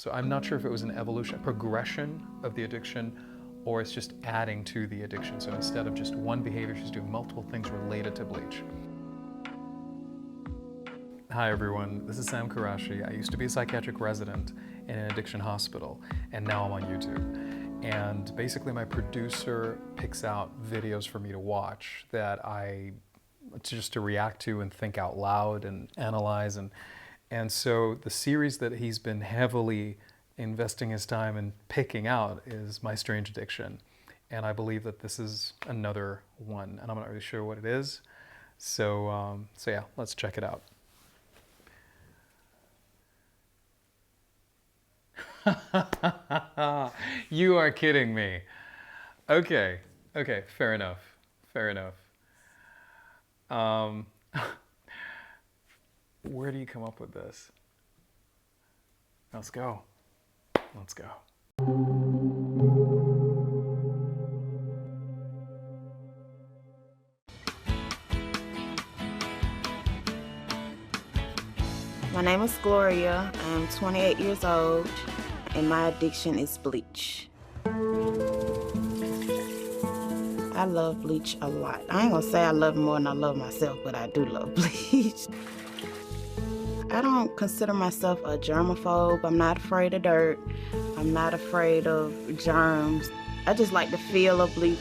So I'm not sure if it was an evolution, progression of the addiction, or it's just adding to the addiction. So instead of just one behavior, she's doing multiple things related to bleach. Hi everyone, this is Sam Qurashi. I used to be a psychiatric resident in an addiction hospital, and now I'm on YouTube. And basically my producer picks out videos for me to watch that just to react to and think out loud and analyze. And so the series that he's been heavily investing his time in picking out is My Strange Addiction. And I believe that this is another one, and I'm not really sure what it is. So yeah, let's check it out. You are kidding me. Okay, fair enough, fair enough. Where do you come up with this? Let's go. Let's go. My name is Gloria. I'm 28 years old, and my addiction is bleach. I love bleach a lot. I ain't gonna say I love it more than I love myself, but I do love bleach. I don't consider myself a germaphobe. I'm not afraid of dirt. I'm not afraid of germs. I just like the feel of bleach.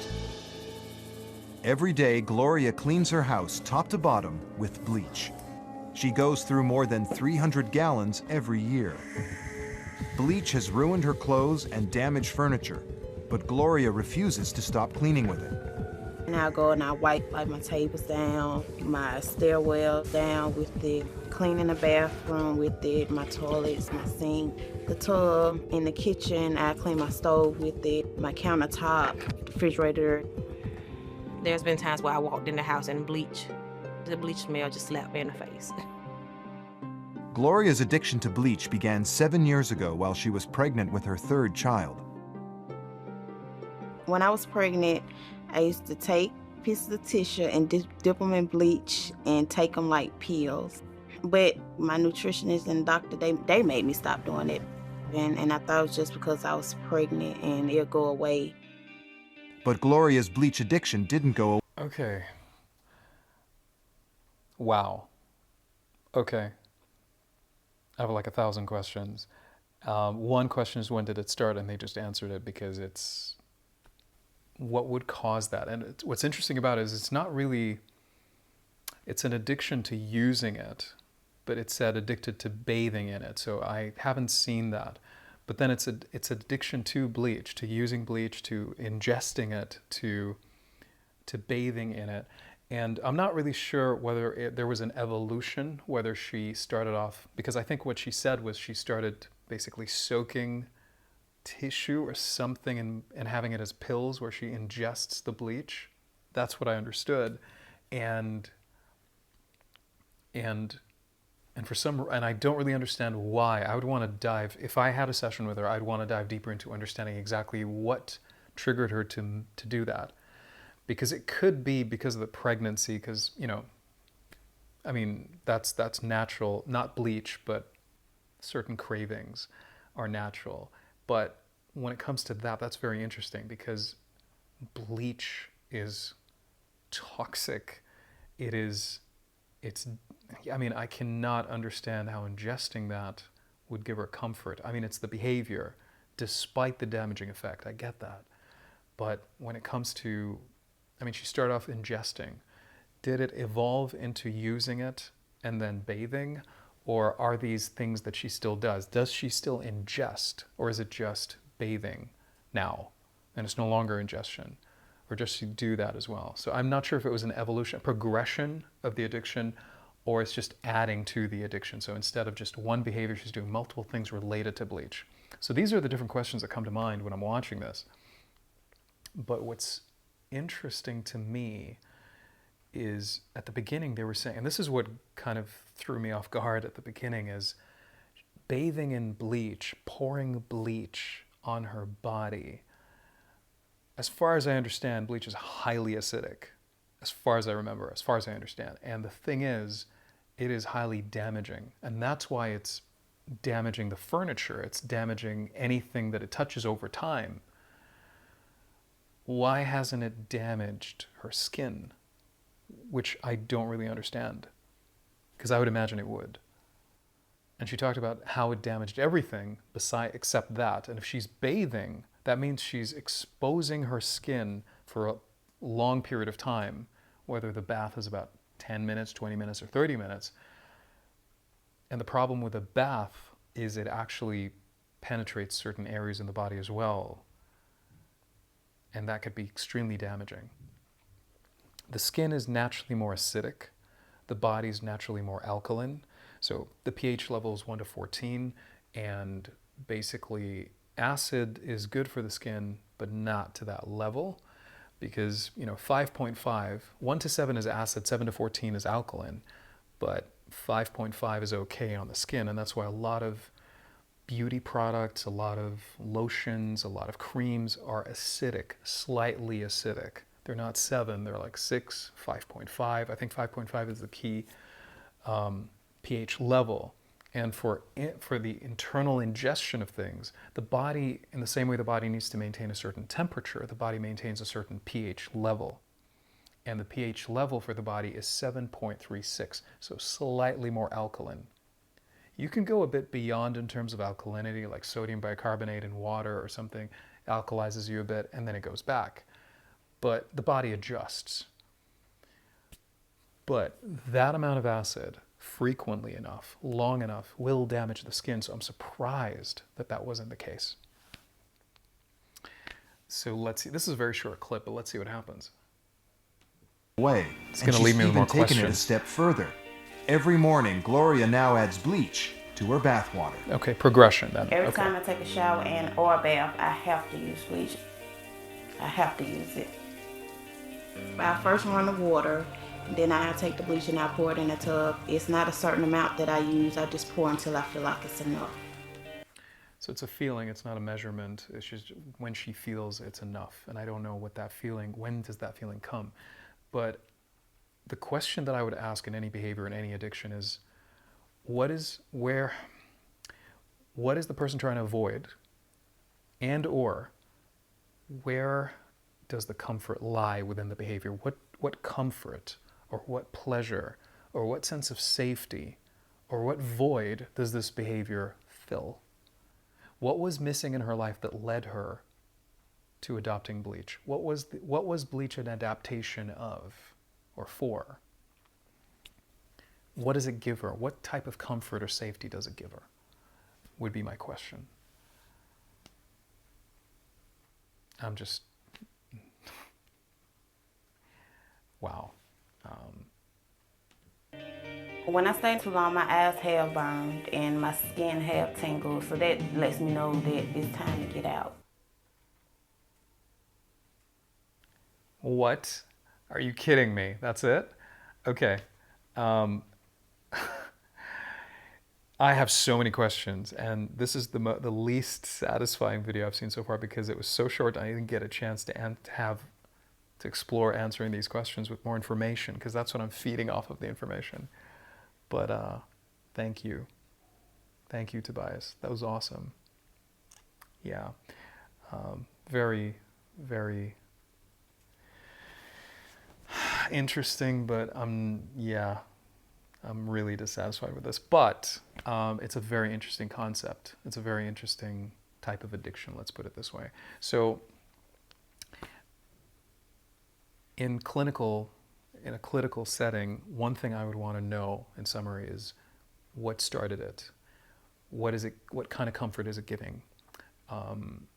Every day, Gloria cleans her house top to bottom with bleach. She goes through more than 300 gallons every year. Bleach has ruined her clothes and damaged furniture, but Gloria refuses to stop cleaning with it. And I go and I wipe like my tables down, my stairwell down with it, cleaning the bathroom with it, my toilets, my sink, the tub in the kitchen. I clean my stove with it, my countertop, the refrigerator. There's been times where I walked in the house and the bleach smell just slapped me in the face. Gloria's addiction to bleach began 7 years ago while she was pregnant with her third child. When I was pregnant, I used to take pieces of tissue and dip them in bleach and take them like pills. But my nutritionist and doctor, they made me stop doing it. And I thought it was just because I was pregnant and it'll go away. But Gloria's bleach addiction didn't go away. Okay. Wow. Okay. I have like 1,000 questions. One question is, when did it start? And they just answered it because it's what would cause that. And what's interesting about it is it's not really, it's an addiction to using it, but it said addicted to bathing in it. So I haven't seen that. But then it's addiction to bleach, to using bleach, to ingesting it, to bathing in it. And I'm not really sure whether there was an evolution, whether she started off, because I think what she said was she started basically soaking tissue or something and having it as pills where she ingests the bleach. That's what I understood. And I don't really understand why. I would want to dive, if I had a session with her, I'd want to dive deeper into understanding exactly what triggered her to do that. Because it could be because of the pregnancy, because, you know, I mean, that's natural, not bleach, but certain cravings are natural. But when it comes to that, that's very interesting because bleach is toxic. I mean, I cannot understand how ingesting that would give her comfort. I mean, it's the behavior, despite the damaging effect. I get that. But when it comes to, I mean, she started off ingesting. Did it evolve into using it and then bathing? Or are these things that she still does? Does she still ingest? Or is it just bathing now? And it's no longer ingestion? Or does she do that as well? So I'm not sure if it was an evolution, progression of the addiction, or it's just adding to the addiction. So instead of just one behavior, she's doing multiple things related to bleach. So these are the different questions that come to mind when I'm watching this. But what's interesting to me is at the beginning they were saying, and this is what kind of threw me off guard at the beginning, is bathing in bleach, pouring bleach on her body. As far as I understand, bleach is highly acidic, as far as I remember, as far as I understand. And the thing is, it is highly damaging. And that's why it's damaging the furniture, it's damaging anything that it touches over time. Why hasn't it damaged her skin? Which I don't really understand, because I would imagine it would. And she talked about how it damaged everything except that. And if she's bathing, that means she's exposing her skin for a long period of time, whether the bath is about 10 minutes, 20 minutes, or 30 minutes. And the problem with a bath is it actually penetrates certain areas in the body as well. And that could be extremely damaging. The skin is naturally more acidic. The body is naturally more alkaline. So the pH level is 1 to 14, and basically acid is good for the skin, but not to that level, because 5.5, 1 to 7 is acid, 7 to 14 is alkaline, but 5.5 is okay on the skin, and that's why a lot of beauty products, a lot of lotions, a lot of creams are acidic, slightly acidic. They're not 7, they're like 6, 5.5. I think 5.5 is the key pH level. And for the internal ingestion of things, the body, in the same way the body needs to maintain a certain temperature, the body maintains a certain pH level. And the pH level for the body is 7.36, so slightly more alkaline. You can go a bit beyond in terms of alkalinity, like sodium bicarbonate in water or something alkalizes you a bit, and then it goes back. But the body adjusts. But that amount of acid, frequently enough, long enough, will damage the skin, so I'm surprised that that wasn't the case. So let's see, this is a very short clip, but let's see what happens. Way. It's going to leave me with more questions. Taken it a step further. Every morning, Gloria now adds bleach to her bath water. Okay, progression then. Every time I take a shower or a bath, I have to use bleach. I have to use it. I first run the water, then I take the bleach and I pour it in a tub. It's not a certain amount that I use. I just pour until I feel like it's enough. So it's a feeling, it's not a measurement. It's just when she feels it's enough. And I don't know what that feeling, when does that feeling come? But the question that I would ask in any behavior, in any addiction is, what is the person trying to avoid? And or where does the comfort lie within the behavior? What comfort or what pleasure or what sense of safety or what void does this behavior fill? What was missing in her life that led her to adopting bleach? What was bleach an adaptation of or for? What does it give her? What type of comfort or safety does it give her? Would be my question. I'm just, wow. When I stay too long, my eyes have burned and my skin have tingled, so that lets me know that it's time to get out. What? Are you kidding me? That's it? Okay. I have so many questions, and this is the least satisfying video I've seen so far because it was so short. I didn't get a chance to explore answering these questions with more information, because that's what I'm feeding off of, the information. But thank you, Tobias. That was awesome. Yeah, very, very interesting. But I'm really dissatisfied with this. But it's a very interesting concept. It's a very interesting type of addiction, let's put it this way. So in a clinical setting, one thing I would want to know in summary is what started it? What is it? What kind of comfort is it giving? And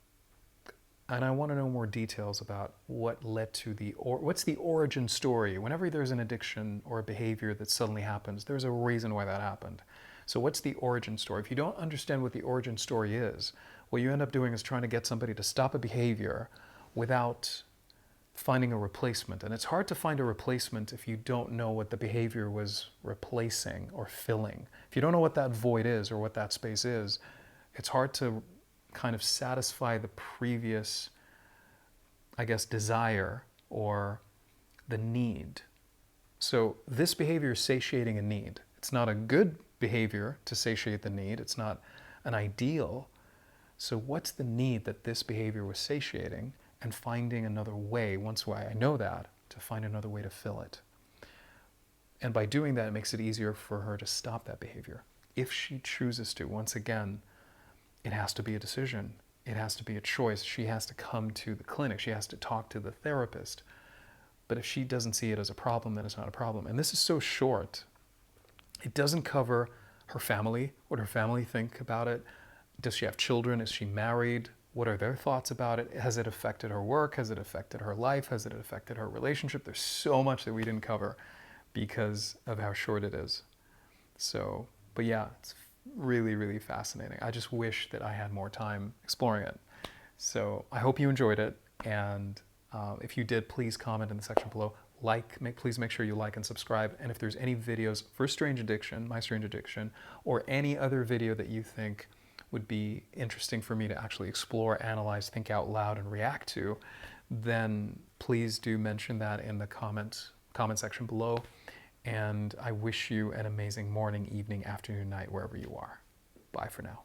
I want to know more details about what led to what's the origin story. Whenever there's an addiction or a behavior that suddenly happens, there's a reason why that happened. So what's the origin story? If you don't understand what the origin story is, what you end up doing is trying to get somebody to stop a behavior without finding a replacement. And it's hard to find a replacement if you don't know what the behavior was replacing or filling. If you don't know what that void is or what that space is, it's hard to kind of satisfy the previous, I guess, desire or the need. So this behavior is satiating a need. It's not a good behavior to satiate the need. It's not an ideal. So what's the need that this behavior was satiating, and finding another way, once I know that, to find another way to fill it. And by doing that, it makes it easier for her to stop that behavior. If she chooses to, once again, it has to be a decision. It has to be a choice. She has to come to the clinic. She has to talk to the therapist. But if she doesn't see it as a problem, then it's not a problem. And this is so short. It doesn't cover her family, what her family think about it. Does she have children? Is she married? What are their thoughts about it? Has it affected her work? Has it affected her life? Has it affected her relationship? There's so much that we didn't cover because of how short it is. So, but yeah, it's really, really fascinating. I just wish that I had more time exploring it. So I hope you enjoyed it. And if you did, please comment in the section below. Please make sure you like and subscribe. And if there's any videos for Strange Addiction, My Strange Addiction, or any other video that you think would be interesting for me to actually explore, analyze, think out loud, and react to, then please do mention that in the comment section below. And I wish you an amazing morning, evening, afternoon, night, wherever you are. Bye for now.